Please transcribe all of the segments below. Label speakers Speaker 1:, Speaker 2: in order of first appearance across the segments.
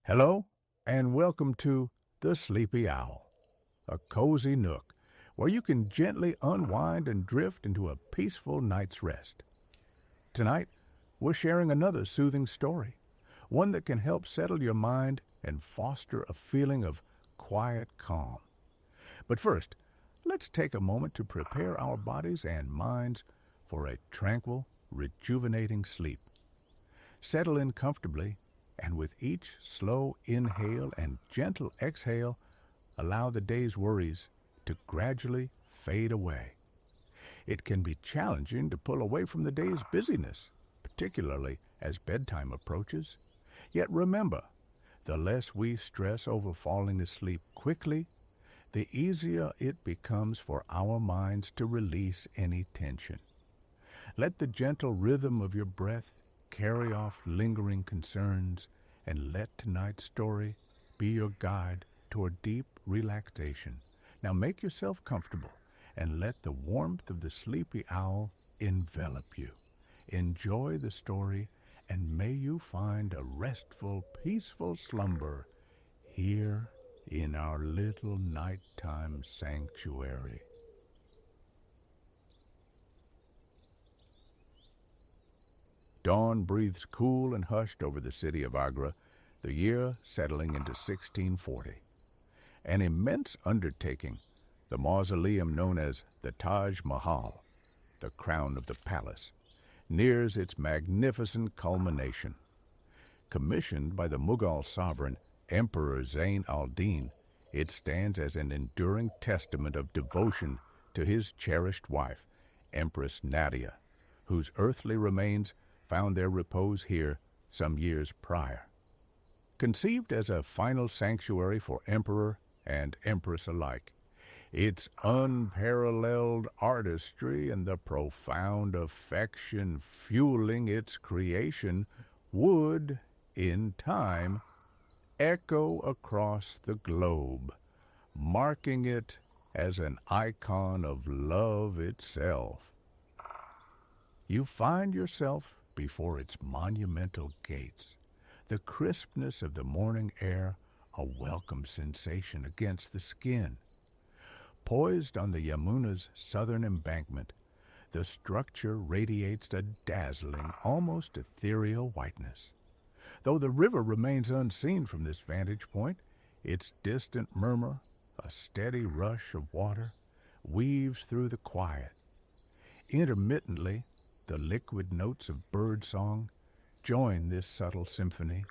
Speaker 1: Hello, and welcome to The Sleepy Owl, a cozy nook where you can gently unwind and drift into a peaceful night's rest. Tonight, we're sharing another soothing story, one that can help settle your mind and foster a feeling of quiet calm. But first, let's take a moment to prepare our bodies and minds for a tranquil, rejuvenating sleep. Settle in comfortably, and with each slow inhale and gentle exhale, allow the day's worries to gradually fade away. It can be challenging to pull away from the day's busyness, particularly as bedtime approaches. Yet remember, the less we stress over falling asleep quickly, the easier it becomes for our minds to release any tension. Let the gentle rhythm of your breath carry off lingering concerns, and let tonight's story be your guide toward deep relaxation. Now make yourself comfortable and let the warmth of the sleepy owl envelop you. Enjoy the story, and may you find a restful, peaceful slumber here in our little nighttime sanctuary. Dawn breathes cool and hushed over the city of Agra, the year settling into 1640. An immense undertaking, the mausoleum known as the Taj Mahal, the crown of the palace, nears its magnificent culmination. Commissioned by the Mughal sovereign, Emperor Zain al-Din, it stands as an enduring testament of devotion to his cherished wife, Empress Nadia, whose earthly remains found their repose here some years prior. Conceived as a final sanctuary for emperor and empress alike, its unparalleled artistry and the profound affection fueling its creation would, in time, echo across the globe, marking it as an icon of love itself. You find yourself before its monumental gates, the crispness of the morning air a welcome sensation against the skin. Poised on the Yamuna's southern embankment, the structure radiates a dazzling, almost ethereal whiteness. Though the river remains unseen from this vantage point, its distant murmur, a steady rush of water, weaves through the quiet. Intermittently, the liquid notes of bird song join this subtle symphony,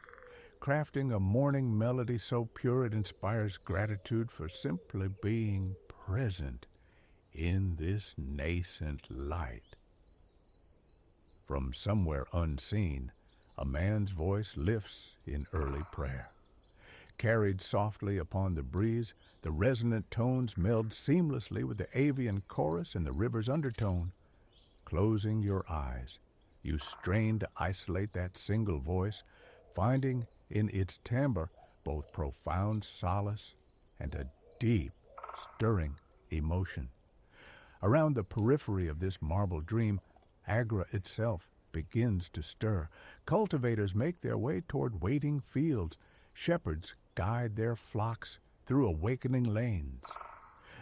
Speaker 1: crafting a morning melody so pure it inspires gratitude for simply being present in this nascent light. From somewhere unseen, a man's voice lifts in early prayer. Carried softly upon the breeze, the resonant tones meld seamlessly with the avian chorus and the river's undertone. Closing your eyes, you strain to isolate that single voice, finding in its timbre both profound solace and a deep, stirring emotion. Around the periphery of this marble dream, Agra itself begins to stir. Cultivators make their way toward waiting fields. Shepherds guide their flocks through awakening lanes.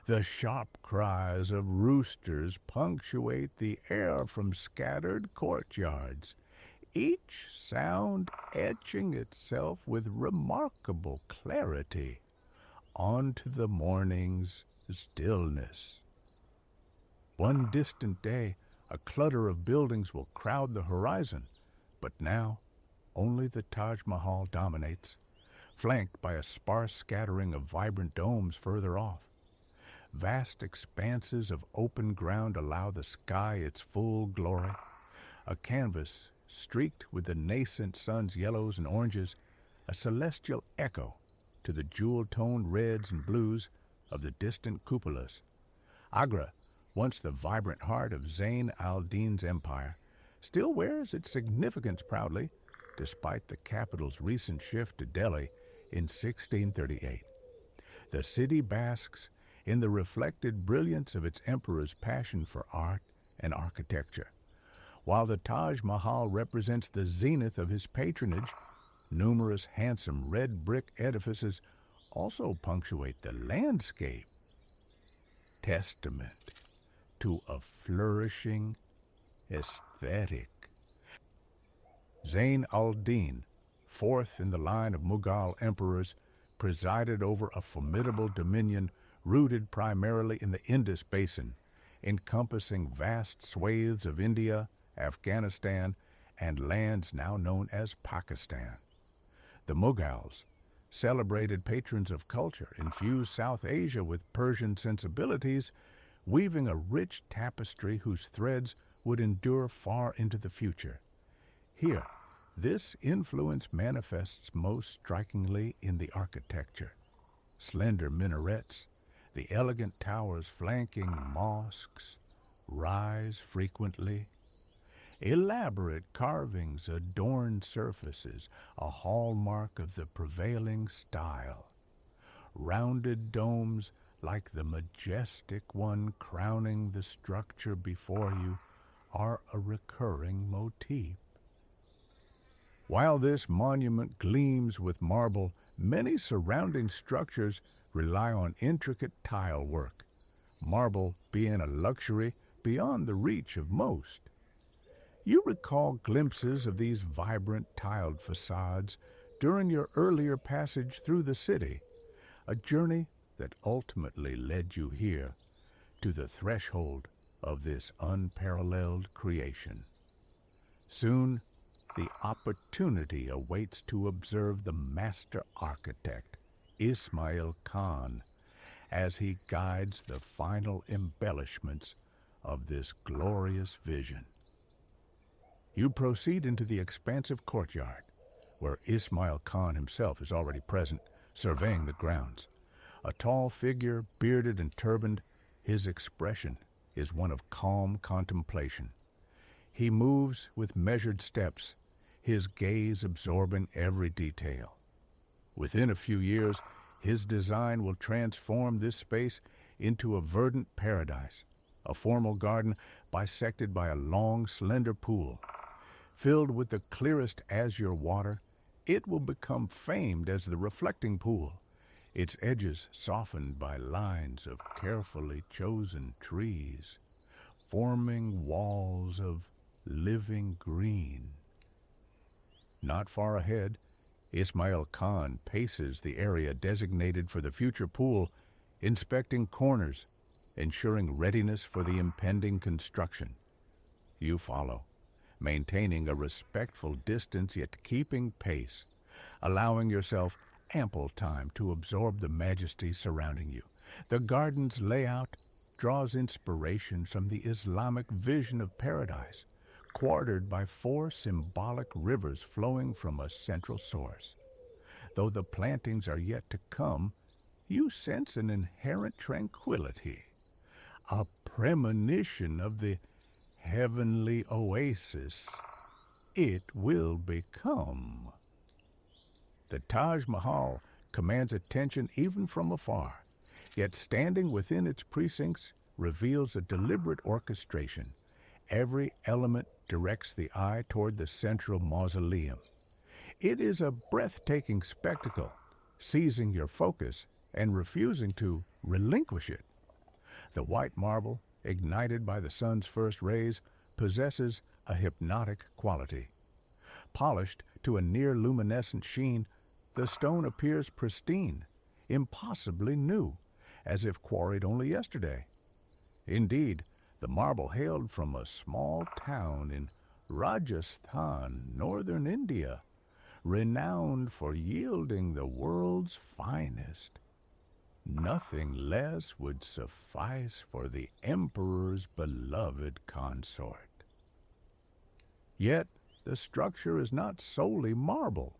Speaker 1: The sharp cries of roosters punctuate the air from scattered courtyards, each sound etching itself with remarkable clarity onto the morning's stillness. One distant day, a clutter of buildings will crowd the horizon, but now only the Taj Mahal dominates, flanked by a sparse scattering of vibrant domes further off. Vast expanses of open ground allow the sky its full glory, a canvas streaked with the nascent sun's yellows and oranges, a celestial echo to the jewel-toned reds and blues of the distant cupolas. Agra, once the vibrant heart of Zain al-Din's empire, still wears its significance proudly, despite the capital's recent shift to Delhi in 1638. The city basks in the reflected brilliance of its emperor's passion for art and architecture. While the Taj Mahal represents the zenith of his patronage, Numerous handsome red brick edifices also punctuate the landscape, testament to a flourishing aesthetic. Zayn al-Din, fourth in the line of Mughal emperors, presided over a formidable dominion rooted primarily in the Indus Basin, encompassing vast swathes of India, Afghanistan, and lands now known as Pakistan. The Mughals, celebrated patrons of culture, infused South Asia with Persian sensibilities, weaving a rich tapestry whose threads would endure far into the future. Here, this influence manifests most strikingly in the architecture. Slender minarets, the elegant towers flanking mosques, rise frequently. Elaborate carvings adorn surfaces, a hallmark of the prevailing style. Rounded domes, like the majestic one crowning the structure before you, are a recurring motif. While this monument gleams with marble, many surrounding structures rely on intricate tile work, marble being a luxury beyond the reach of most. You recall glimpses of these vibrant tiled facades during your earlier passage through the city, a journey that ultimately led you here, to the threshold of this unparalleled creation. Soon, the opportunity awaits to observe the master architect, Ismail Khan, as he guides the final embellishments of this glorious vision. You proceed into the expansive courtyard, where Ismail Khan himself is already present, surveying the grounds. A tall figure, bearded and turbaned, his expression is one of calm contemplation. He moves with measured steps, his gaze absorbing every detail. Within a few years, his design will transform this space into a verdant paradise, a formal garden bisected by a long, slender pool. Filled with the clearest azure water, it will become famed as the reflecting pool, its edges softened by lines of carefully chosen trees, forming walls of living green. Not far ahead, Ismail Khan paces the area designated for the future pool, inspecting corners, ensuring readiness for the impending construction. You follow, maintaining a respectful distance yet keeping pace, allowing yourself ample time to absorb the majesty surrounding you. The garden's layout draws inspiration from the Islamic vision of paradise, quartered by 4 symbolic rivers flowing from a central source. Though the plantings are yet to come, you sense an inherent tranquility, a premonition of the heavenly oasis it will become. The Taj Mahal commands attention even from afar, yet standing within its precincts reveals a deliberate orchestration. Every element directs the eye toward the central mausoleum. It is a breathtaking spectacle, seizing your focus and refusing to relinquish it. The white marble, ignited by the sun's first rays, possesses a hypnotic quality. Polished to a near-luminescent sheen, the stone appears pristine, impossibly new, as if quarried only yesterday. Indeed, the marble hailed from a small town in Rajasthan, northern India, renowned for yielding the world's finest. Nothing less would suffice for the emperor's beloved consort. Yet, the structure is not solely marble.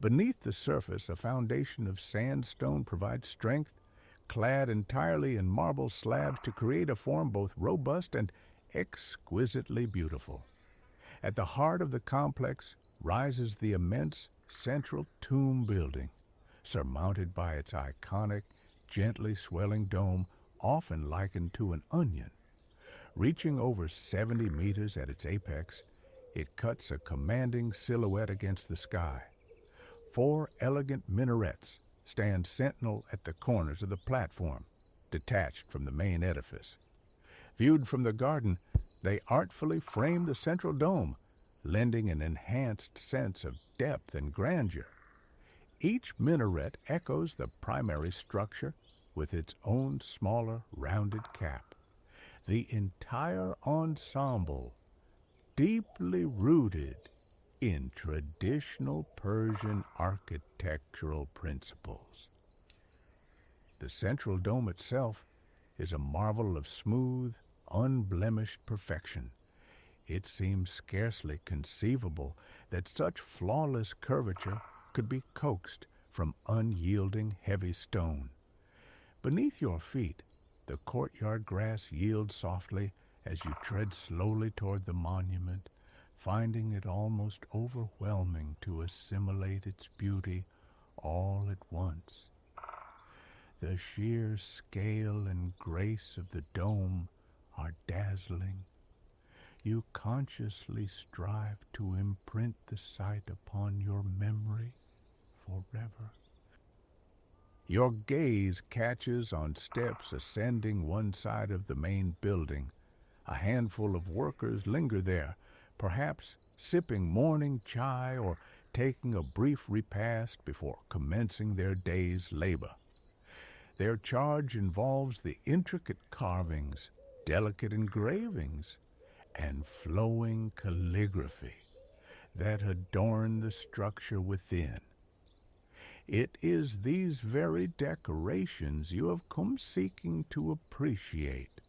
Speaker 1: Beneath the surface, a foundation of sandstone provides strength, clad entirely in marble slabs to create a form both robust and exquisitely beautiful. At the heart of the complex rises the immense central tomb building, surmounted by its iconic, gently swelling dome, often likened to an onion. Reaching over 70 meters at its apex, it cuts a commanding silhouette against the sky. 4 elegant minarets stand sentinel at the corners of the platform, detached from the main edifice. Viewed from the garden, they artfully frame the central dome, lending an enhanced sense of depth and grandeur. Each minaret echoes the primary structure with its own smaller, rounded cap. The entire ensemble deeply rooted in traditional Persian architectural principles. The central dome itself is a marvel of smooth, unblemished perfection. It seems scarcely conceivable that such flawless curvature could be coaxed from unyielding heavy stone. Beneath your feet, the courtyard grass yields softly as you tread slowly toward the monument, finding it almost overwhelming to assimilate its beauty all at once. The sheer scale and grace of the dome are dazzling. You consciously strive to imprint the sight upon your memory forever. Your gaze catches on steps ascending one side of the main building. A handful of workers linger there, perhaps sipping morning chai or taking a brief repast before commencing their day's labor. Their charge involves the intricate carvings, delicate engravings, and flowing calligraphy that adorn the structure within. It is these very decorations you have come seeking to appreciate,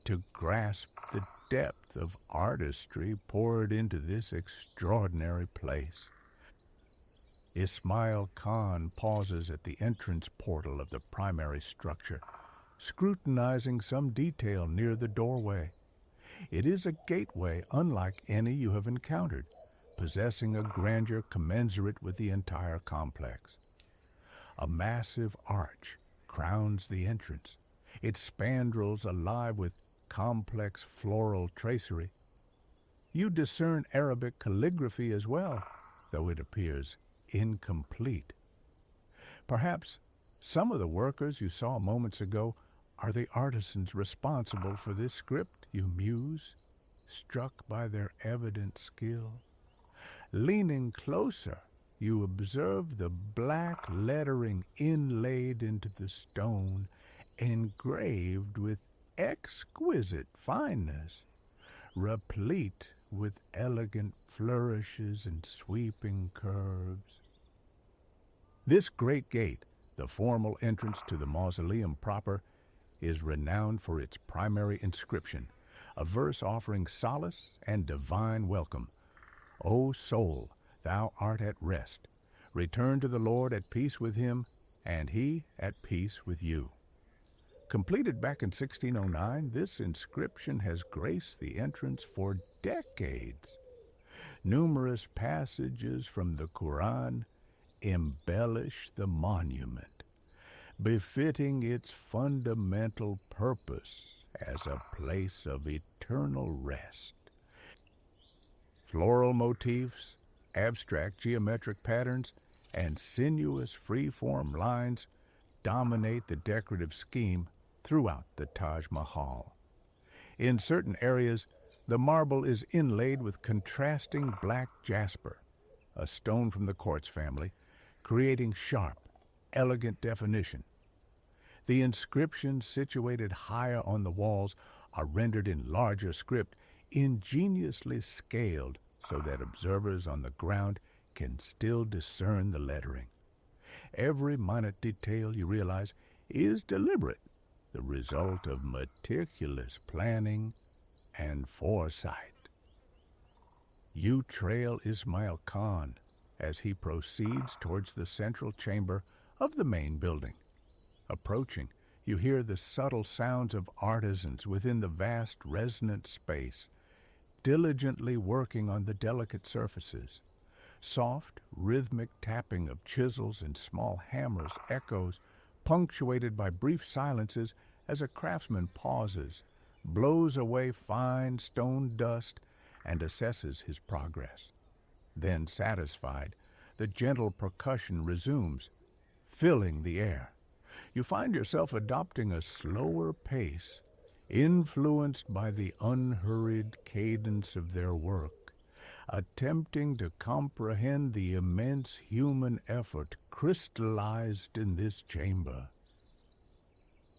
Speaker 1: to grasp the depth of artistry poured into this extraordinary place. Ismail Khan pauses at the entrance portal of the primary structure, scrutinizing some detail near the doorway. It is a gateway unlike any you have encountered, possessing a grandeur commensurate with the entire complex. A massive arch crowns the entrance, its spandrels alive with complex floral tracery. You discern Arabic calligraphy as well, though it appears incomplete. Perhaps some of the workers you saw moments ago are the artisans responsible for this script, you muse, struck by their evident skill. Leaning closer, you observe the black lettering inlaid into the stone, engraved with exquisite fineness, replete with elegant flourishes and sweeping curves. This great gate, the formal entrance to the mausoleum proper, is renowned for its primary inscription, a verse offering solace and divine welcome. O soul, thou art at rest. Return to the Lord at peace with him, and he at peace with you. Completed back in 1609, this inscription has graced the entrance for decades. Numerous passages from the Quran embellish the monument, befitting its fundamental purpose as a place of eternal rest. Floral motifs, abstract geometric patterns, and sinuous free-form lines dominate the decorative scheme throughout the Taj Mahal. In certain areas, the marble is inlaid with contrasting black jasper, a stone from the quartz family, creating sharp, elegant definition. The inscriptions situated higher on the walls are rendered in larger script, ingeniously scaled so that observers on the ground can still discern the lettering. Every minute detail, you realize, is deliberate, the result of meticulous planning and foresight. You trail Ismail Khan as he proceeds towards the central chamber of the main building. Approaching, you hear the subtle sounds of artisans within the vast resonant space, diligently working on the delicate surfaces. Soft, rhythmic tapping of chisels and small hammers echoes, punctuated by brief silences as a craftsman pauses, blows away fine stone dust, and assesses his progress. Then, satisfied, the gentle percussion resumes, filling the air. You find yourself adopting a slower pace, influenced by the unhurried cadence of their work, attempting to comprehend the immense human effort crystallized in this chamber.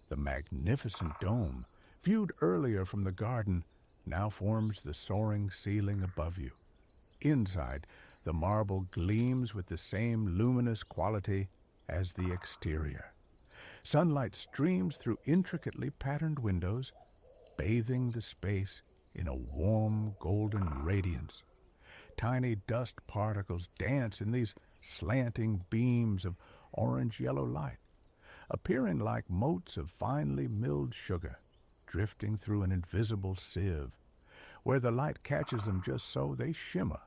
Speaker 1: The magnificent dome, viewed earlier from the garden, now forms the soaring ceiling above you. Inside, the marble gleams with the same luminous quality as the exterior. Sunlight streams through intricately patterned windows, bathing the space in a warm golden radiance. Tiny dust particles dance in these slanting beams of orange-yellow light, appearing like motes of finely milled sugar drifting through an invisible sieve. Where the light catches them just so, they shimmer,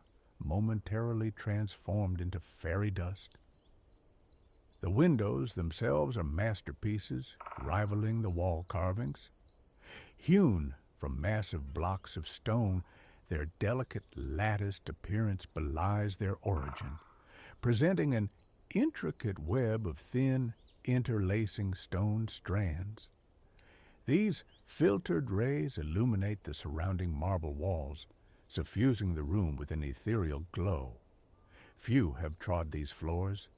Speaker 1: momentarily transformed into fairy dust. The windows themselves are masterpieces, rivaling the wall carvings. Hewn from massive blocks of stone, their delicate latticed appearance belies their origin, presenting an intricate web of thin, interlacing stone strands. These filtered rays illuminate the surrounding marble walls, suffusing the room with an ethereal glow. Few have trod these floors.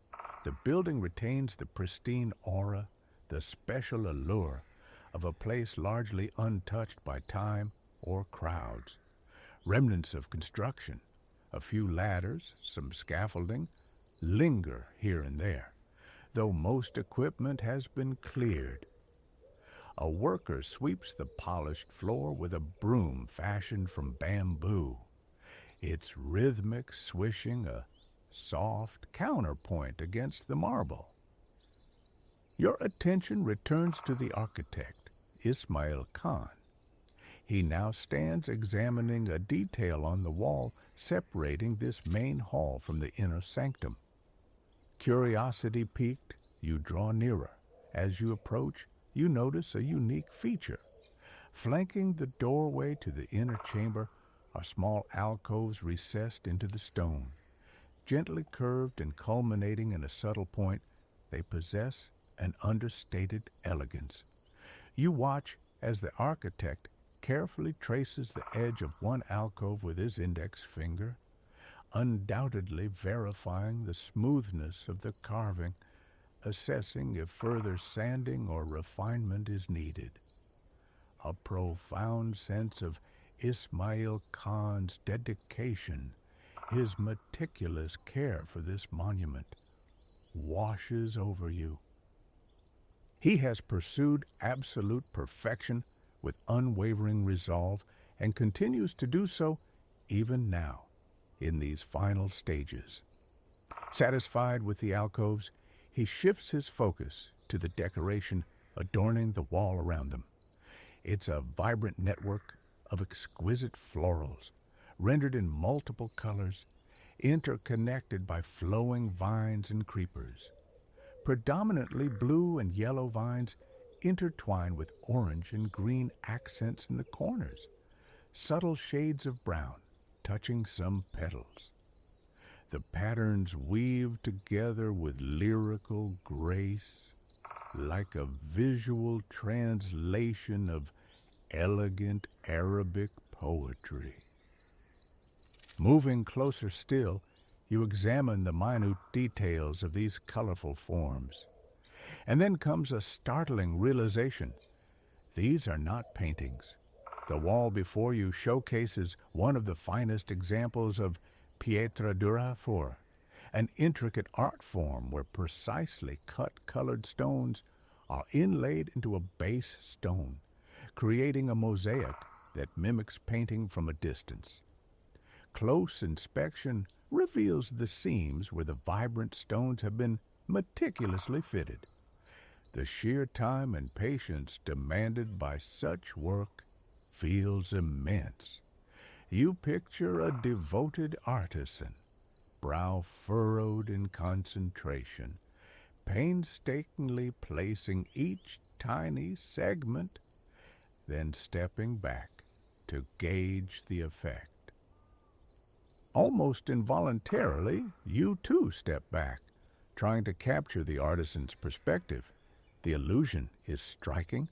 Speaker 1: The building retains the pristine aura, the special allure of a place largely untouched by time or crowds. Remnants of construction, a few ladders, some scaffolding, linger here and there, though most equipment has been cleared. A worker sweeps the polished floor with a broom fashioned from bamboo, its rhythmic swishing a soft counterpoint against the marble. Your attention returns to the architect, Ismail Khan. He now stands examining a detail on the wall separating this main hall from the inner sanctum. Curiosity piqued, you draw nearer. As you approach, you notice a unique feature. Flanking the doorway to the inner chamber are small alcoves recessed into the stone. Gently curved and culminating in a subtle point, they possess an understated elegance. You watch as the architect carefully traces the edge of one alcove with his index finger, undoubtedly verifying the smoothness of the carving, assessing if further sanding or refinement is needed. A profound sense of Ismail Khan's dedication, his meticulous care for this monument, washes over you. He has pursued absolute perfection with unwavering resolve and continues to do so even now in these final stages. Satisfied with the alcoves, he shifts his focus to the decoration adorning the wall around them. It's a vibrant network of exquisite florals, rendered in multiple colors, interconnected by flowing vines and creepers. Predominantly blue and yellow vines intertwine with orange and green accents in the corners, subtle shades of brown touching some petals. The patterns weave together with lyrical grace, like a visual translation of elegant Arabic poetry. Moving closer still, you examine the minute details of these colorful forms. And then comes a startling realization. These are not paintings. The wall before you showcases one of the finest examples of pietra dura for, an intricate art form where precisely cut colored stones are inlaid into a base stone, creating a mosaic that mimics painting from a distance. Close inspection reveals the seams where the vibrant stones have been meticulously fitted. The sheer time and patience demanded by such work feels immense. You picture a devoted artisan, brow furrowed in concentration, painstakingly placing each tiny segment, then stepping back to gauge the effect. Almost involuntarily, you too step back, trying to capture the artisan's perspective. The illusion is striking.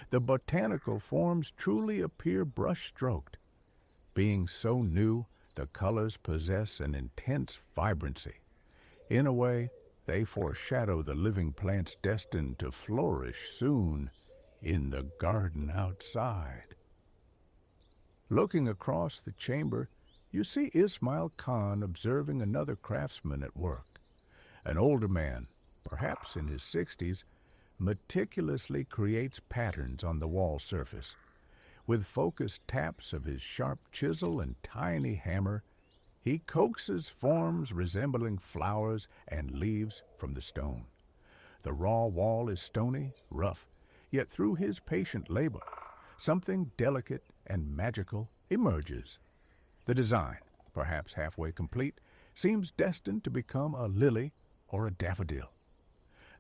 Speaker 1: The botanical forms truly appear brush-stroked. Being so new, the colors possess an intense vibrancy. In a way, they foreshadow the living plants destined to flourish soon in the garden outside. Looking across the chamber, you see Ismail Khan observing another craftsman at work. An older man, perhaps in his 60s, meticulously creates patterns on the wall surface. With focused taps of his sharp chisel and tiny hammer, he coaxes forms resembling flowers and leaves from the stone. The raw wall is stony, rough, yet through his patient labor, something delicate and magical emerges. The design, perhaps halfway complete, seems destined to become a lily or a daffodil.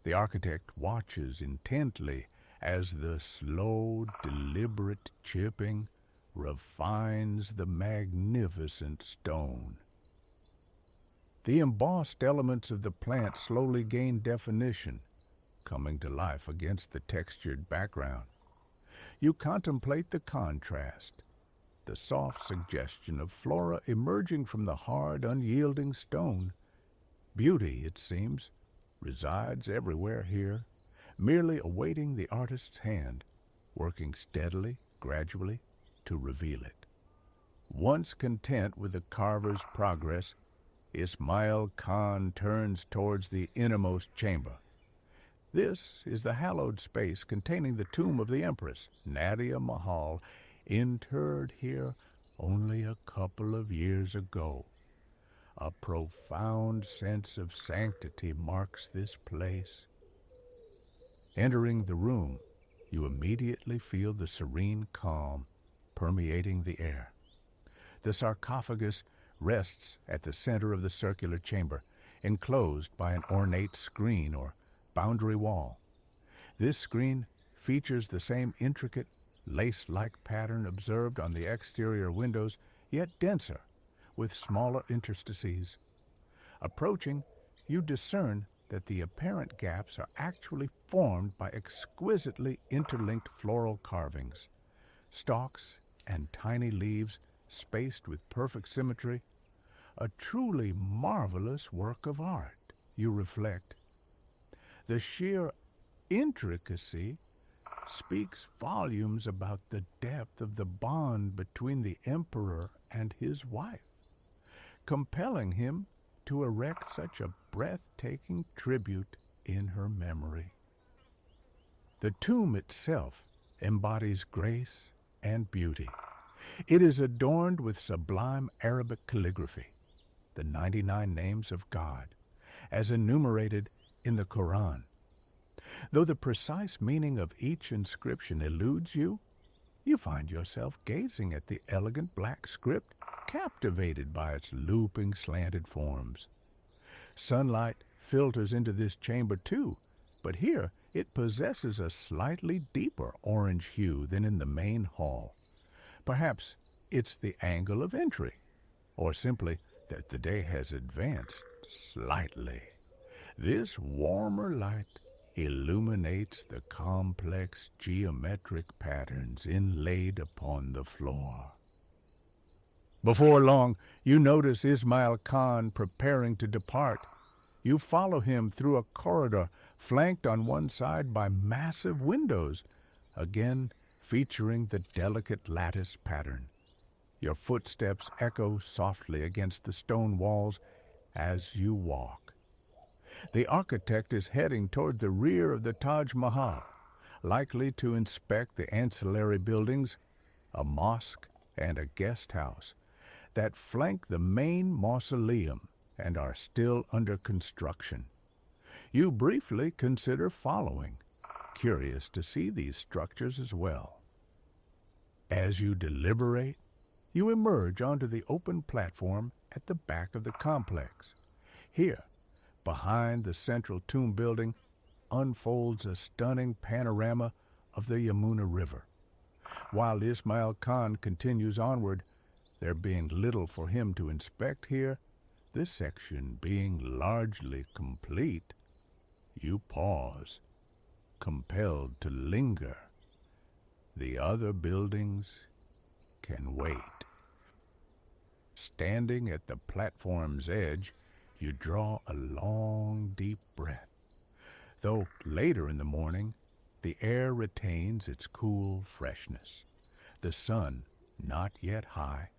Speaker 1: The architect watches intently as the slow, deliberate chipping refines the magnificent stone. The embossed elements of the plant slowly gain definition, coming to life against the textured background. You contemplate the contrast, the soft suggestion of flora emerging from the hard, unyielding stone. Beauty, it seems, resides everywhere here, merely awaiting the artist's hand, working steadily, gradually, to reveal it. Once content with the carver's progress, Ismail Khan turns towards the innermost chamber. This is the hallowed space containing the tomb of the Empress, Nadia Mahal, interred here only a couple of years ago. A profound sense of sanctity marks this place. Entering the room, you immediately feel the serene calm permeating the air. The sarcophagus rests at the center of the circular chamber, enclosed by an ornate screen or boundary wall. This screen features the same intricate, lace-like pattern observed on the exterior windows, yet denser, with smaller interstices. Approaching, you discern that the apparent gaps are actually formed by exquisitely interlinked floral carvings. Stalks and tiny leaves spaced with perfect symmetry. A truly marvelous work of art, you reflect. The sheer intricacy speaks volumes about the depth of the bond between the emperor and his wife, compelling him to erect such a breathtaking tribute in her memory. The tomb itself embodies grace and beauty. It is adorned with sublime Arabic calligraphy, the 99 names of God, as enumerated in the Quran. Though the precise meaning of each inscription eludes you, you find yourself gazing at the elegant black script, captivated by its looping, slanted forms. Sunlight filters into this chamber too, but here it possesses a slightly deeper orange hue than in the main hall. Perhaps it's the angle of entry, or simply that the day has advanced slightly. This warmer light illuminates the complex geometric patterns inlaid upon the floor. Before long, you notice Ismail Khan preparing to depart. You follow him through a corridor flanked on one side by massive windows, again featuring the delicate lattice pattern. Your footsteps echo softly against the stone walls as you walk. The architect is heading toward the rear of the Taj Mahal, likely to inspect the ancillary buildings, a mosque and a guest house, that flank the main mausoleum and are still under construction. You briefly consider following, curious to see these structures as well. As you deliberate, you emerge onto the open platform at the back of the complex. Here, behind the central tomb building, unfolds a stunning panorama of the Yamuna River. While Ismail Khan continues onward, There being little for him to inspect here, this section being largely complete, you pause, compelled to linger. The other buildings can wait. Standing at the platform's edge, you draw a long, deep breath. Though later in the morning, the air retains its cool freshness. The sun, not yet high,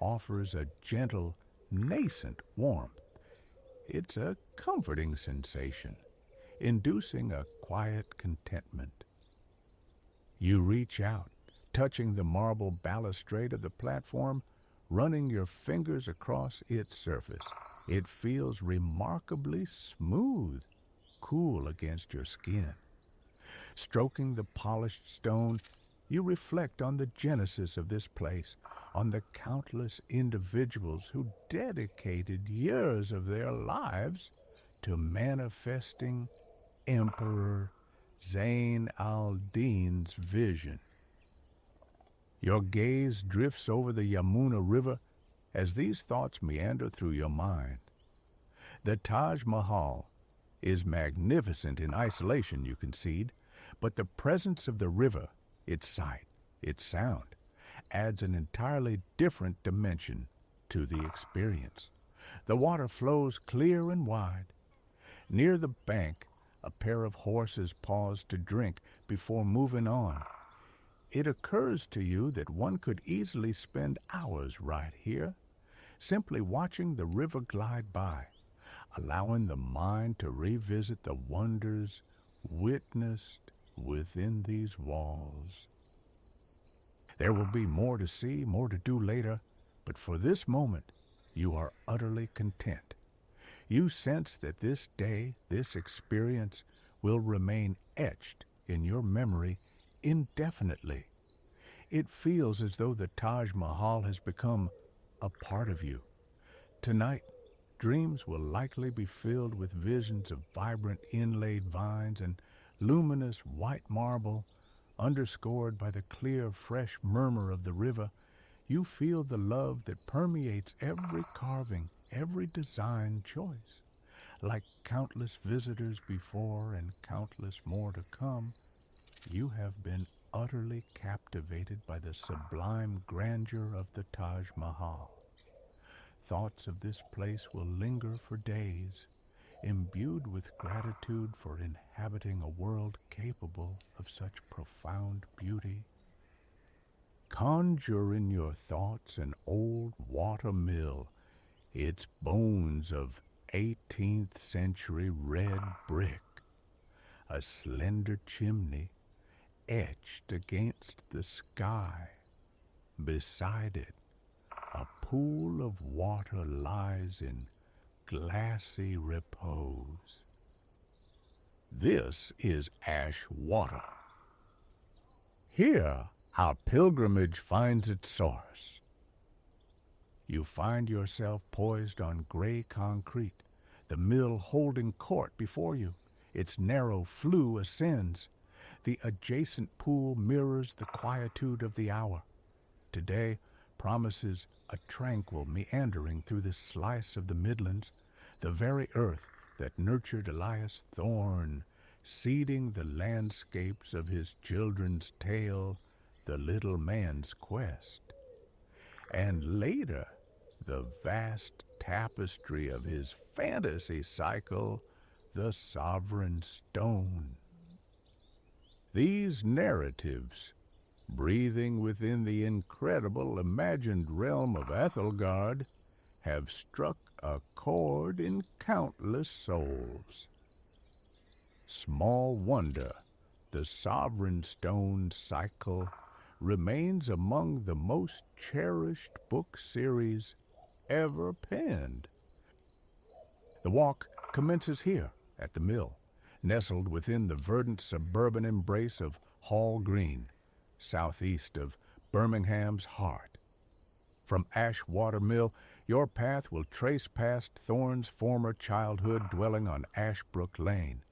Speaker 1: offers a gentle, nascent warmth. It's a comforting sensation, inducing a quiet contentment. You reach out, touching the marble balustrade of the platform, running your fingers across its surface. It feels remarkably smooth, cool against your skin. Stroking the polished stone, you reflect on the genesis of this place, on the countless individuals who dedicated years of their lives to manifesting Emperor Zayn al-Din's vision. Your gaze drifts over the Yamuna River as these thoughts meander through your mind. The Taj Mahal is magnificent in isolation, you concede, but the presence of the river, its sight, its sound, adds an entirely different dimension to the experience. The water flows clear and wide. Near the bank, a pair of horses pause to drink before moving on. It occurs to you that one could easily spend hours right here, simply watching the river glide by, allowing the mind to revisit the wonders witnessed within these walls. There will be more to see, more to do later, but for this moment, you are utterly content. You sense that this day, this experience, will remain etched in your memory indefinitely. It feels as though the Taj Mahal has become a part of you. Tonight, dreams will likely be filled with visions of vibrant inlaid vines and luminous white marble, underscored by the clear, fresh murmur of the river. You feel the love that permeates every carving, every design choice. Like countless visitors before and countless more to come, you have been utterly captivated by the sublime grandeur of the Taj Mahal. Thoughts of this place will linger for days, imbued with gratitude for inhabiting a world capable of such profound beauty. Conjure in your thoughts an old water mill, its bones of 18th century red brick, a slender chimney etched against the sky. Beside it, a pool of water lies in glassy repose. This is ash water. Here, our pilgrimage finds its source. You find yourself poised on gray concrete, the mill holding court before you. Its narrow flue ascends. The adjacent pool mirrors the quietude of the hour. Today promises a tranquil meandering through this slice of the Midlands, the very earth that nurtured Elias Thorne, seeding the landscapes of his children's tale, The Little Man's Quest, and later the vast tapestry of his fantasy cycle, The Sovereign Stone. These narratives, breathing within the incredible imagined realm of Ethelgard, have struck a chord in countless souls. Small wonder the Sovereign Stone cycle remains among the most cherished book series ever penned. The walk commences here at the mill, nestled within the verdant suburban embrace of Hall Green, southeast of Birmingham's heart. From Ashwater Mill, your path will trace past Thorne's former childhood dwelling on Ashbrook Lane.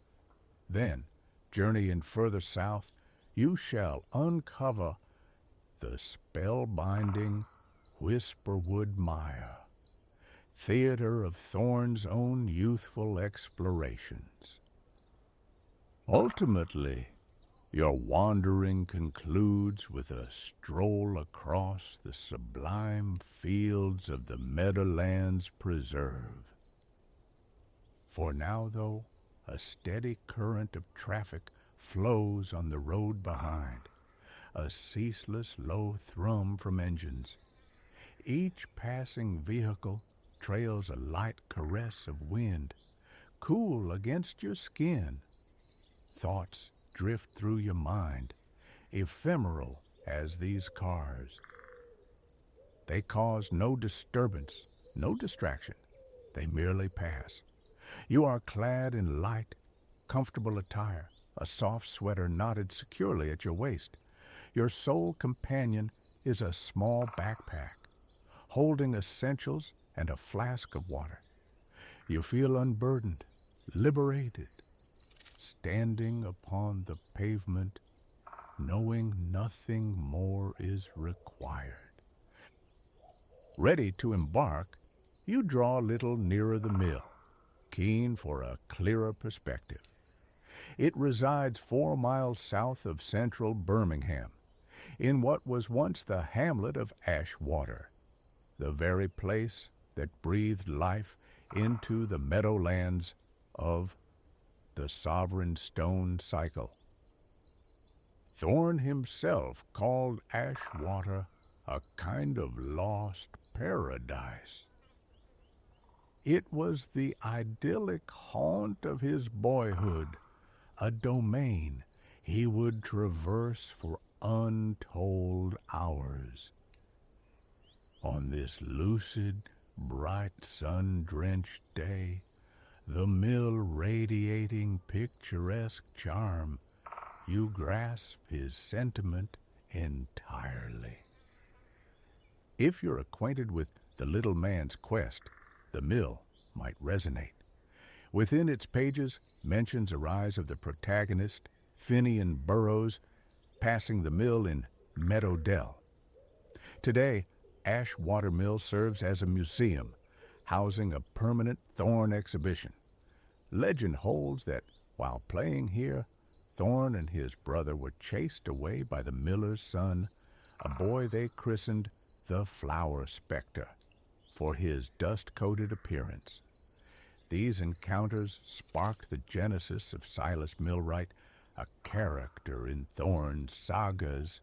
Speaker 1: Then, journeying further south, you shall uncover the spellbinding Whisperwood Mire, theater of Thorne's own youthful explorations. Ultimately, your wandering concludes with a stroll across the sublime fields of the Meadowlands Preserve. For now, though, a steady current of traffic flows on the road behind, a ceaseless low thrum from engines. Each passing vehicle trails a light caress of wind, cool against your skin. Thoughts drift through your mind, ephemeral as these cars. They cause no disturbance, no distraction. They merely pass. You are clad in light, comfortable attire, a soft sweater knotted securely at your waist. Your sole companion is a small backpack, holding essentials and a flask of water. You feel unburdened, liberated, standing upon the pavement, knowing nothing more is required. Ready to embark, you draw a little nearer the mill, keen for a clearer perspective. It resides 4 miles south of central Birmingham, in what was once the hamlet of Ashwater, the very place that breathed life into the meadowlands of the Sovereign Stone cycle. Thorne himself called Ashwater a kind of lost paradise. It was the idyllic haunt of his boyhood, a domain he would traverse for untold hours. On this lucid, bright, sun-drenched day, the mill radiating picturesque charm, you grasp his sentiment entirely. If you're acquainted with the little man's quest, the mill might resonate. Within its pages, mentions arise of the protagonist, Finian Burrows, passing the mill in Meadow Dell. Today, Ashwater Mill serves as a museum, housing a permanent Thorne exhibition. Legend holds that while playing here, Thorne and his brother were chased away by the miller's son, a boy they christened the Flower Spectre, for his dust-coated appearance. These encounters sparked the genesis of Silas Millwright, a character in Thorne's sagas,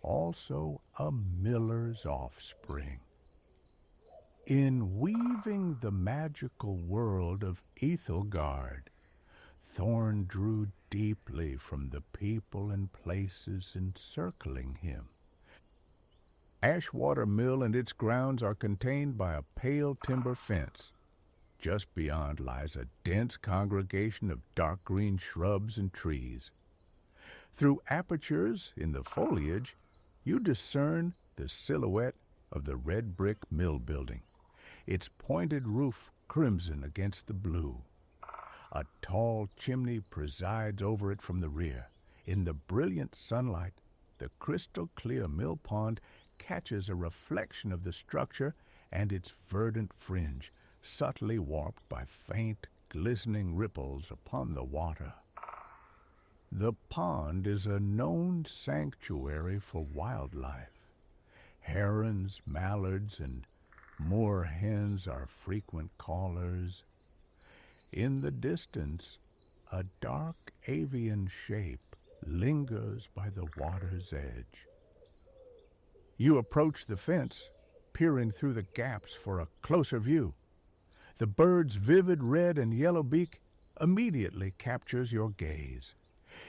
Speaker 1: also a miller's offspring. In weaving the magical world of Ethelgard, Thorne drew deeply from the people and places encircling him. Ashwater Mill and its grounds are contained by a pale timber fence. Just beyond lies a dense congregation of dark green shrubs and trees. Through apertures in the foliage, you discern the silhouette of the red brick mill building, its pointed roof crimson against the blue. A tall chimney presides over it from the rear. In the brilliant sunlight, the crystal-clear mill pond catches a reflection of the structure and its verdant fringe, subtly warped by faint, glistening ripples upon the water. The pond is a known sanctuary for wildlife. Herons, mallards, and moorhens are frequent callers. In the distance, a dark avian shape lingers by the water's edge. You approach the fence, peering through the gaps for a closer view. The bird's vivid red and yellow beak immediately captures your gaze.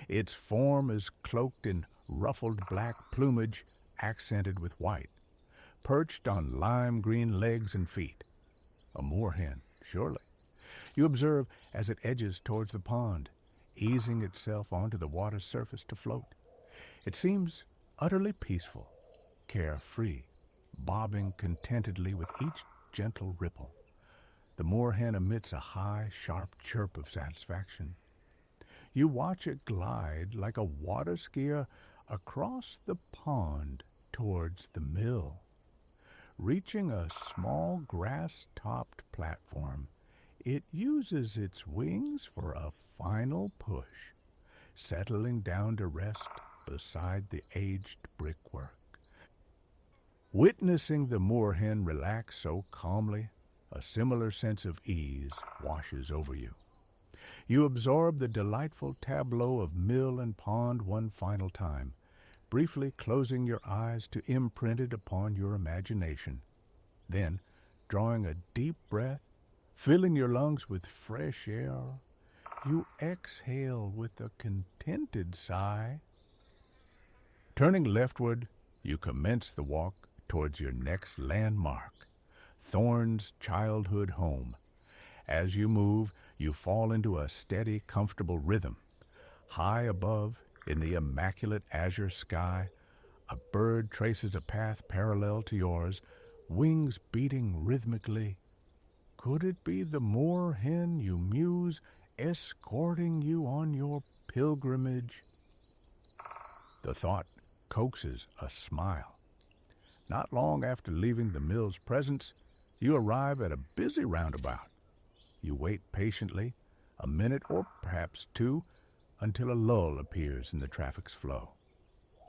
Speaker 1: Its form is cloaked in ruffled black plumage accented with white, perched on lime green legs and feet. A moorhen, surely. You observe as it edges towards the pond, easing itself onto the water's surface to float. It seems utterly peaceful, carefree, bobbing contentedly with each gentle ripple. The moorhen emits a high, sharp chirp of satisfaction. You watch it glide like a water skier across the pond towards the mill. Reaching a small grass-topped platform, it uses its wings for a final push, settling down to rest beside the aged brickwork. Witnessing the moorhen relax so calmly, a similar sense of ease washes over you. You absorb the delightful tableau of mill and pond one final time, briefly closing your eyes to imprint it upon your imagination. Then, drawing a deep breath, filling your lungs with fresh air, you exhale with a contented sigh. Turning leftward, you commence the walk towards your next landmark, Thorne's childhood home. As you move, you fall into a steady, comfortable rhythm. High above, in the immaculate azure sky, a bird traces a path parallel to yours, wings beating rhythmically. Could it be the moorhen you muse, escorting you on your pilgrimage? The thought coaxes a smile. Not long after leaving the mill's presence, you arrive at a busy roundabout. You wait patiently, a minute or perhaps two, until a lull appears in the traffic's flow.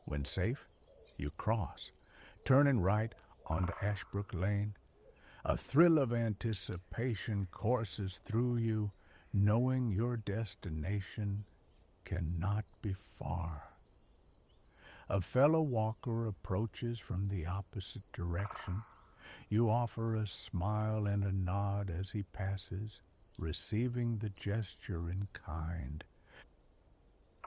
Speaker 1: When safe, you cross, turning right onto Ashbrook Lane. A thrill of anticipation courses through you, knowing your destination cannot be far. A fellow walker approaches from the opposite direction. You offer a smile and a nod as he passes, receiving the gesture in kind.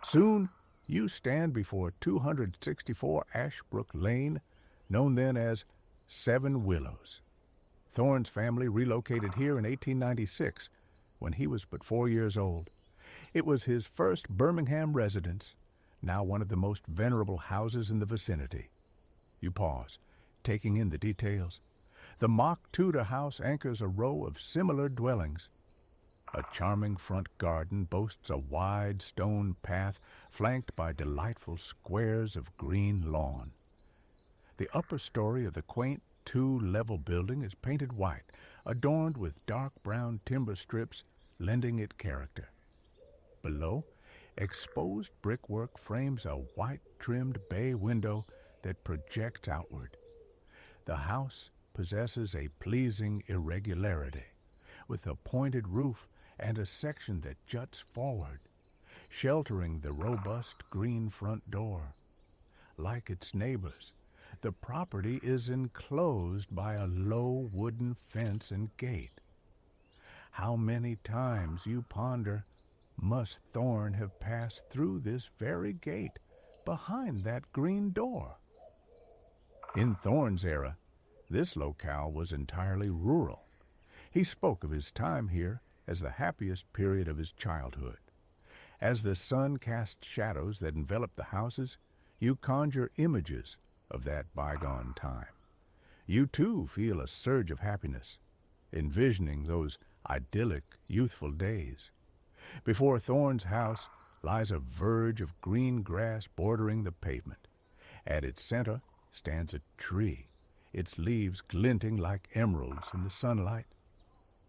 Speaker 1: Soon, you stand before 264 Ashbrook Lane, known then as Seven Willows. Thorne's family relocated here in 1896, when he was but 4 years old. It was his first Birmingham residence, now one of the most venerable houses in the vicinity. You pause, taking in the details. The mock Tudor house anchors a row of similar dwellings. A charming front garden boasts a wide stone path flanked by delightful squares of green lawn. The upper story of the quaint two-level building is painted white, adorned with dark brown timber strips, lending it character. Below, exposed brickwork frames a white-trimmed bay window that projects outward. The house possesses a pleasing irregularity, with a pointed roof and a section that juts forward, sheltering the robust green front door. Like its neighbors, the property is enclosed by a low wooden fence and gate. How many times, you ponder, must Thorne have passed through this very gate behind that green door? In Thorne's era, this locale was entirely rural. He spoke of his time here as the happiest period of his childhood. As the sun cast shadows that enveloped the houses, you conjure images of that bygone time. You too feel a surge of happiness, envisioning those idyllic, youthful days. Before Thorne's house lies a verge of green grass bordering the pavement. At its center stands a tree, its leaves glinting like emeralds in the sunlight.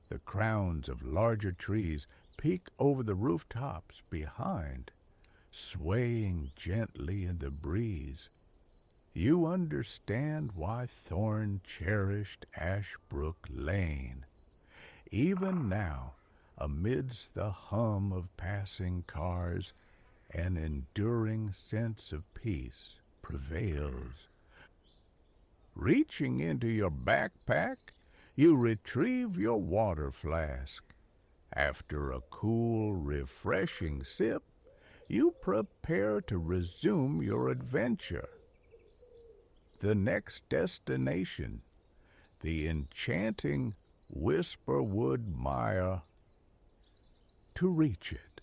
Speaker 1: The crowns of larger trees peek over the rooftops behind, swaying gently in the breeze. You understand why Thorne cherished Ashbrook Lane. Even now, amidst the hum of passing cars, an enduring sense of peace prevails. Reaching into your backpack, you retrieve your water flask. After a cool, refreshing sip, you prepare to resume your adventure. The next destination, the enchanting Whisperwood Mire. To reach it,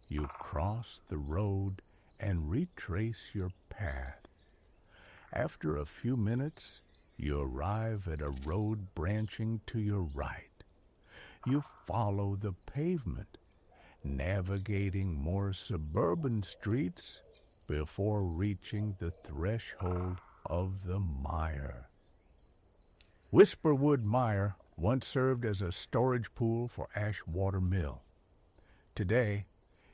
Speaker 1: you cross the road and retrace your path. After a few minutes, you arrive at a road branching to your right. You follow the pavement, navigating more suburban streets before reaching the threshold of the mire. Whisperwood Mire once served as a storage pool for Ashwater Mill. Today,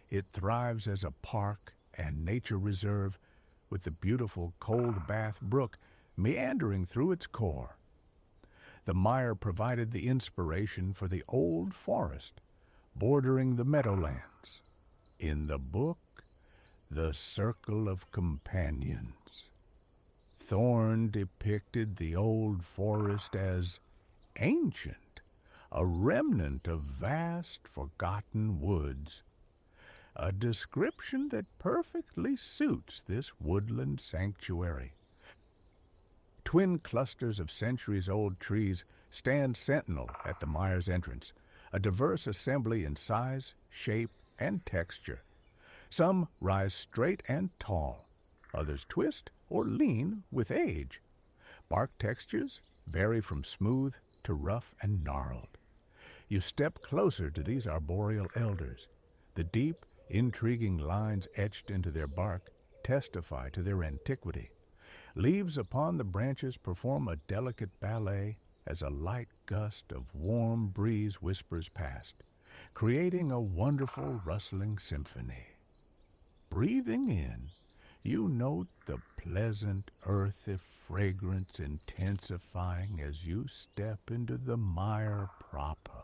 Speaker 1: it thrives as a park and nature reserve with the beautiful Cold Bath Brook meandering through its core. The mire provided the inspiration for the old forest bordering the meadowlands. In the book, The Circle of Companions, Thorne depicted the old forest as ancient, a remnant of vast, forgotten woods, a description that perfectly suits this woodland sanctuary. Twin clusters of centuries-old trees stand sentinel at the mire's entrance, a diverse assembly in size, shape, and texture. Some rise straight and tall, others twist or lean with age. Bark textures vary from smooth to rough and gnarled. You step closer to these arboreal elders. The deep, intriguing lines etched into their bark testify to their antiquity. Leaves upon the branches perform a delicate ballet as a light gust of warm breeze whispers past, creating a wonderful rustling symphony. Breathing in, you note the pleasant earthy fragrance intensifying as you step into the mire proper.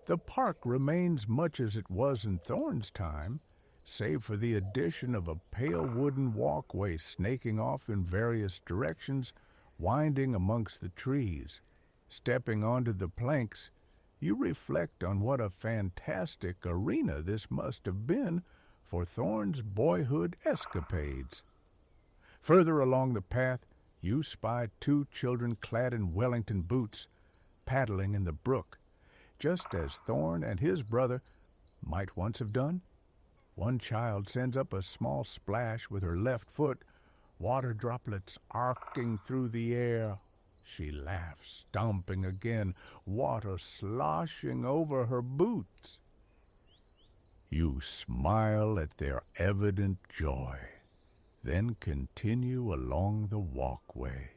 Speaker 1: The park remains much as it was in Thorne's time, save for the addition of a pale wooden walkway snaking off in various directions, winding amongst the trees. Stepping onto the planks, you reflect on what a fantastic arena this must have been for Thorne's boyhood escapades. Further along the path, you spy two children clad in Wellington boots, paddling in the brook, just as Thorne and his brother might once have done. One child sends up a small splash with her left foot, water droplets arcing through the air. She laughs, stomping again, water sloshing over her boots. You smile at their evident joy, then continue along the walkway.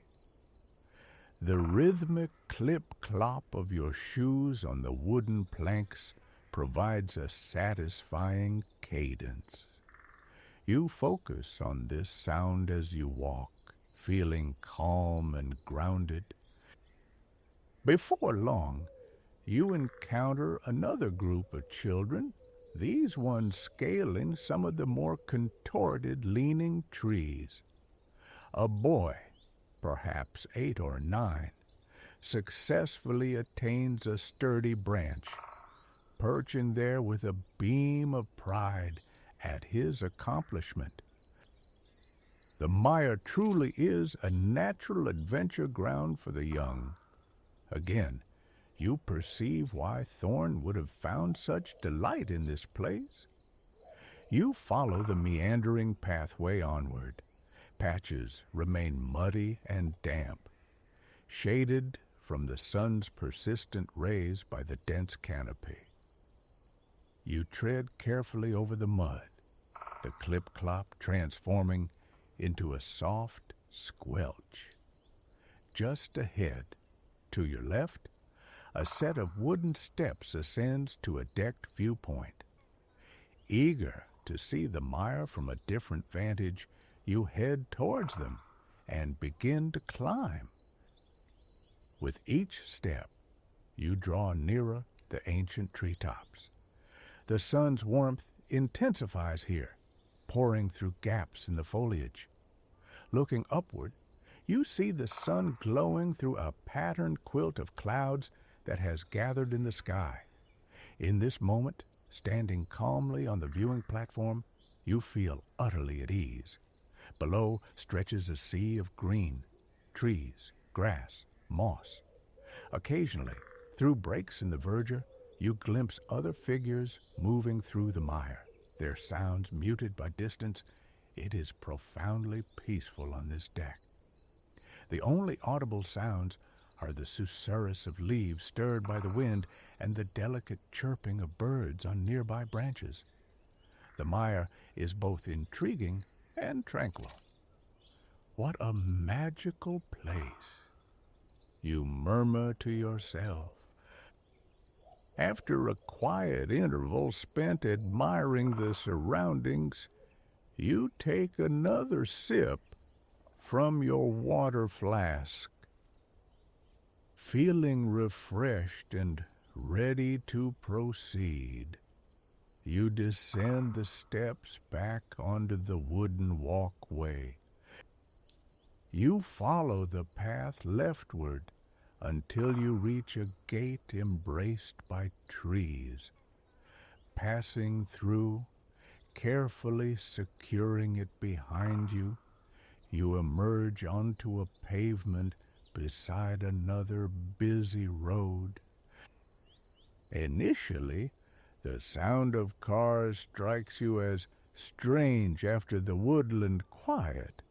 Speaker 1: The rhythmic clip-clop of your shoes on the wooden planks provides a satisfying cadence. You focus on this sound as you walk, feeling calm and grounded. Before long, you encounter another group of children, these ones scaling some of the more contorted leaning trees. A boy, perhaps 8 or 9, successfully attains a sturdy branch, perching there with a beam of pride at his accomplishment. The mire truly is a natural adventure ground for the young. Again, you perceive why Thorne would have found such delight in this place. You follow the meandering pathway onward. Patches remain muddy and damp, shaded from the sun's persistent rays by the dense canopy. You tread carefully over the mud, the clip-clop transforming into a soft squelch. Just ahead, to your left, a set of wooden steps ascends to a decked viewpoint. Eager to see the mire from a different vantage, you head towards them and begin to climb. With each step, you draw nearer the ancient treetops. The sun's warmth intensifies here, pouring through gaps in the foliage. Looking upward, you see the sun glowing through a patterned quilt of clouds that has gathered in the sky. In this moment, standing calmly on the viewing platform, you feel utterly at ease. Below stretches a sea of green, trees, grass, moss. Occasionally, through breaks in the verdure, you glimpse other figures moving through the mire, their sounds muted by distance. It is profoundly peaceful on this deck. The only audible sounds are the susurrus of leaves stirred by the wind and the delicate chirping of birds on nearby branches. The mire is both intriguing and tranquil. What a magical place! you murmur to yourself. After a quiet interval spent admiring the surroundings, you take another sip from your water flask. Feeling refreshed and ready to proceed, you descend the steps back onto the wooden walkway. You follow the path leftward until you reach a gate embraced by trees. Passing through, carefully securing it behind you, you emerge onto a pavement beside another busy road. Initially, the sound of cars strikes you as strange after the woodland quiet.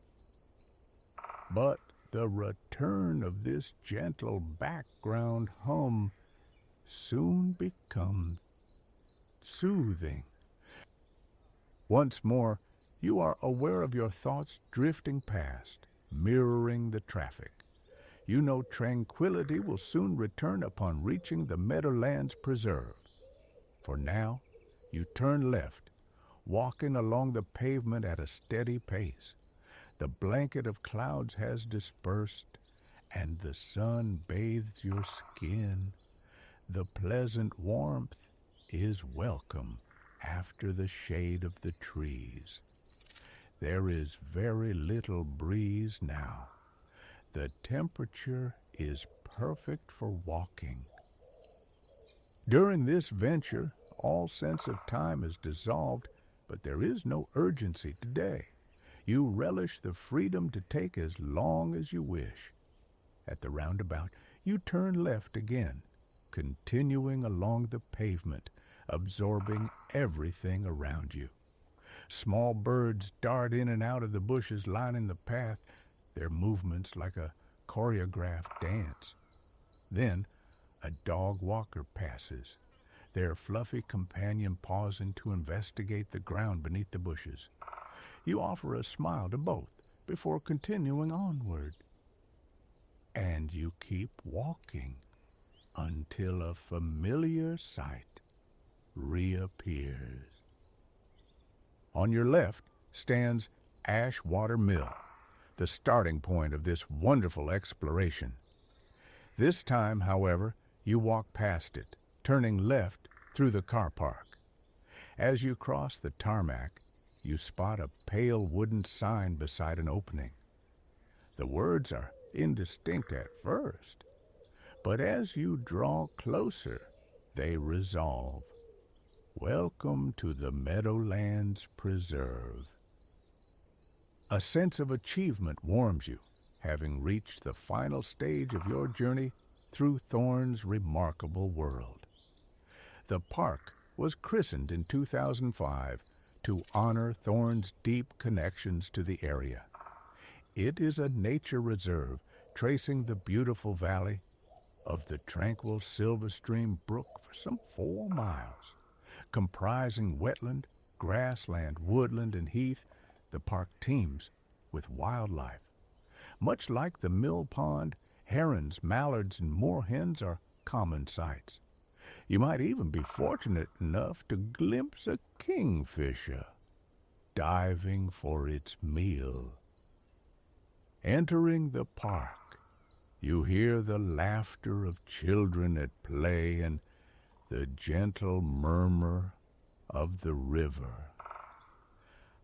Speaker 1: But the return of this gentle background hum soon becomes soothing. Once more, you are aware of your thoughts drifting past, mirroring the traffic. You know tranquility will soon return upon reaching the Meadowlands Preserve. For now, you turn left, walking along the pavement at a steady pace. The blanket of clouds has dispersed, and the sun bathes your skin. The pleasant warmth is welcome after the shade of the trees. There is very little breeze now. The temperature is perfect for walking. During this venture, all sense of time is dissolved, but there is no urgency today. You relish the freedom to take as long as you wish. At the roundabout, you turn left again, continuing along the pavement, absorbing everything around you. Small birds dart in and out of the bushes lining the path, their movements like a choreographed dance. Then, a dog walker passes, their fluffy companion pausing to investigate the ground beneath the bushes. You offer a smile to both before continuing onward. And you keep walking until a familiar sight reappears. On your left stands Ashwater Mill, the starting point of this wonderful exploration. This time, however, you walk past it, turning left through the car park. As you cross the tarmac, you spot a pale wooden sign beside an opening. The words are indistinct at first, but as you draw closer, they resolve. Welcome to the Meadowlands Preserve. A sense of achievement warms you, having reached the final stage of your journey through Thorne's remarkable world. The park was christened in 2005 to honor Thorne's deep connections to the area. It is a nature reserve tracing the beautiful valley of the tranquil Silverstream Brook for some 4 miles. Comprising wetland, grassland, woodland, and heath, the park teems with wildlife. Much like the mill pond, herons, mallards, and moorhens are common sights. You might even be fortunate enough to glimpse a kingfisher diving for its meal. Entering the park, you hear the laughter of children at play and the gentle murmur of the river.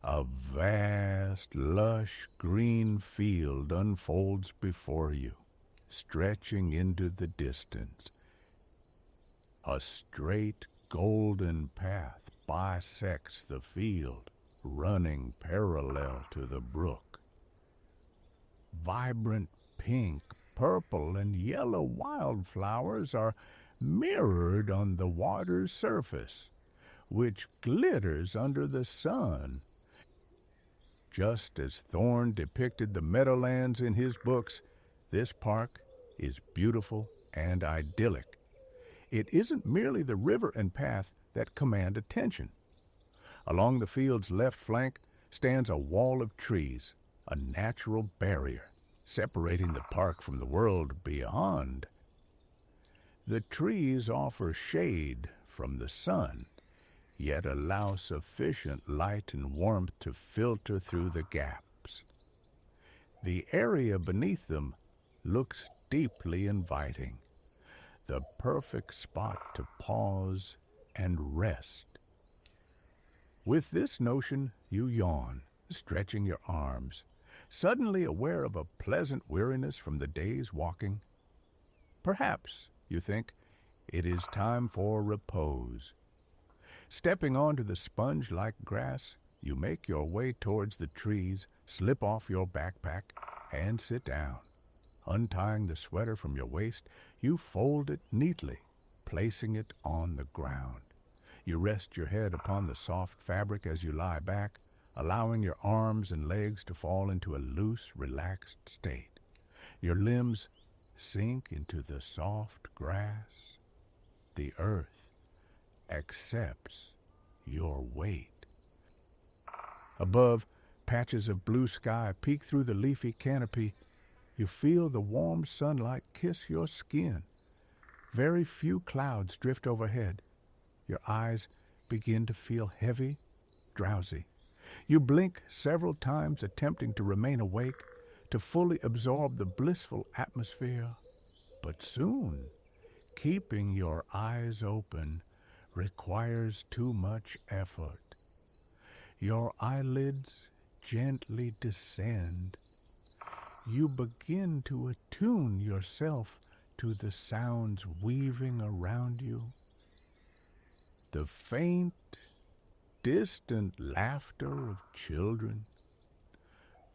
Speaker 1: A vast, lush green field unfolds before you, stretching into the distance. A straight, golden path bisects the field, running parallel to the brook. Vibrant pink, purple, and yellow wildflowers are mirrored on the water's surface, which glitters under the sun. Just as Thorne depicted the Meadowlands in his books, this park is beautiful and idyllic. It isn't merely the river and path that command attention. Along the field's left flank stands a wall of trees, a natural barrier, separating the park from the world beyond. The trees offer shade from the sun, yet allow sufficient light and warmth to filter through the gaps. The area beneath them looks deeply inviting, the perfect spot to pause and rest. With this notion, you yawn, stretching your arms, suddenly aware of a pleasant weariness from the day's walking. Perhaps, you think, it is time for repose. Stepping onto the sponge-like grass, you make your way towards the trees, slip off your backpack, and sit down. Untying the sweater from your waist, you fold it neatly, placing it on the ground. You rest your head upon the soft fabric as you lie back, allowing your arms and legs to fall into a loose, relaxed state. Your limbs sink into the soft grass. The earth accepts your weight. Above, patches of blue sky peek through the leafy canopy. You feel the warm sunlight kiss your skin. Very few clouds drift overhead. Your eyes begin to feel heavy, drowsy. You blink several times, attempting to remain awake, to fully absorb the blissful atmosphere. But soon, keeping your eyes open requires too much effort. Your eyelids gently descend. You begin to attune yourself to the sounds weaving around you. The faint, distant laughter of children,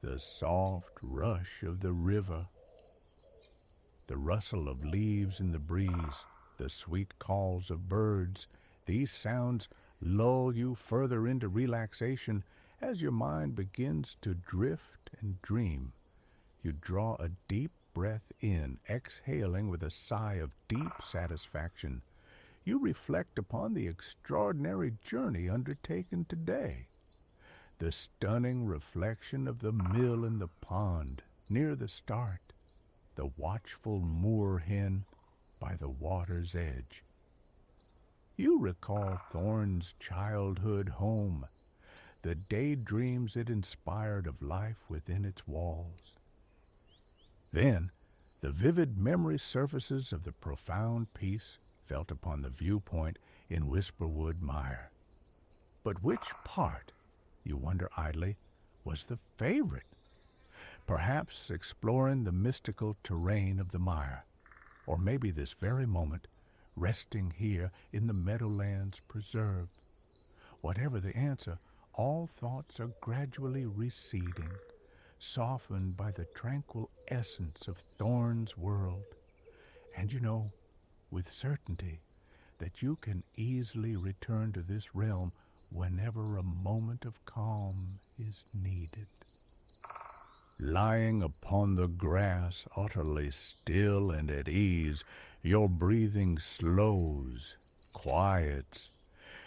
Speaker 1: the soft rush of the river, the rustle of leaves in the breeze, the sweet calls of birds. These sounds lull you further into relaxation as your mind begins to drift and dream. You draw a deep breath in, exhaling with a sigh of deep satisfaction. You reflect upon the extraordinary journey undertaken today. The stunning reflection of the mill in the pond near the start, the watchful moor hen by the water's edge. You recall Thorne's childhood home, the daydreams it inspired of life within its walls. Then, the vivid memory surfaces of the profound peace felt upon the viewpoint in Whisperwood Mire. But which part, you wonder idly, was the favorite? Perhaps exploring the mystical terrain of the mire, or maybe this very moment, resting here in the Meadowlands Preserve. Whatever the answer, all thoughts are gradually receding, softened by the tranquil essence of Thorne's world. And you know, with certainty, that you can easily return to this realm whenever a moment of calm is needed. Lying upon the grass, utterly still and at ease, your breathing slows, quiets.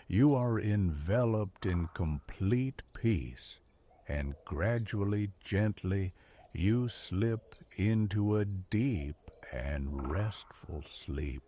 Speaker 1: You are enveloped in complete peace, and gradually, gently, you slip into a deep and restful sleep.